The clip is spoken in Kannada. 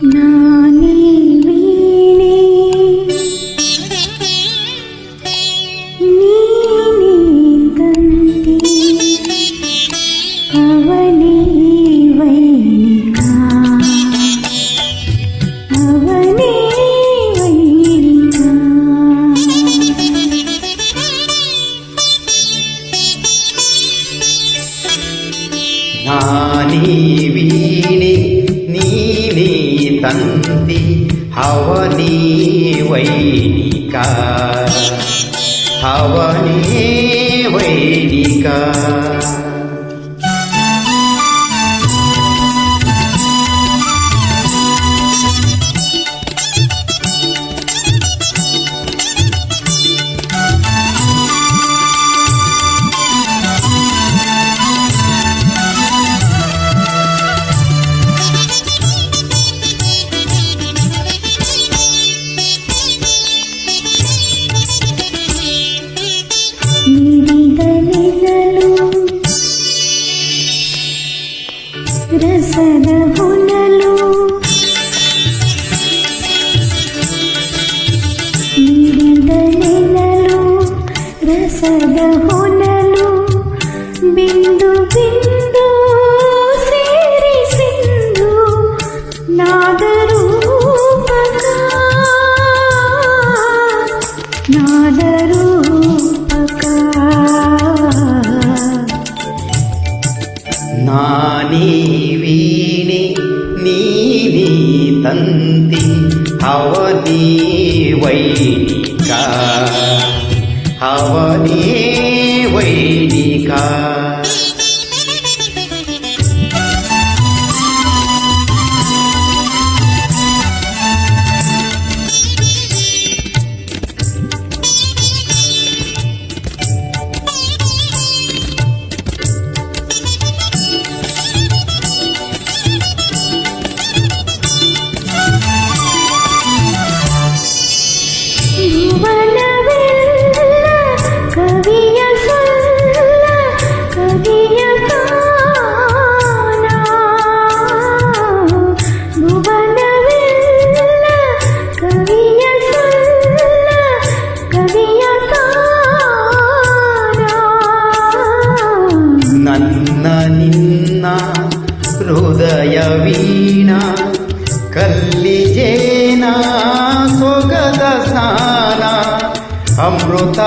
ನಾನೇ ವೀಣೆ ನೀನೇ ತಂತಿ ಅವನೇ ವೈಣಿಕ ಅವನೇ ವೈಣಿಕ ನಾನೇ ವೀಣೆ ನೀನೇ ತಂತಿ ಅವನೇ ವೈಣಿಕ ಅವನೇ ವೈಣಿಕ ರಸದ ಹೊನಲು ನೀಡಿದ ನೆನಲು ರಸದ ಹೊನಲು ಬಿಂದು ಬಿಂದು ಸೇರಿ ಸಿಂಧು ನಾದರೂಪಕ ನಾದರೂಪಕ ನಾನೇ ವೀಣೆ ನೀನೇ ತಂತಿ ಅವನೇ ವೈಣಿಕ ಅವನೇ ವೈಣಿಕ ನನ್ನ ನಿನ್ನ ಹೃದಯ ವೀಣಾ ಕಲ್ಲಿಜೇನ ಸೊಗದ ಸ್ನಾನ ಅಮೃತ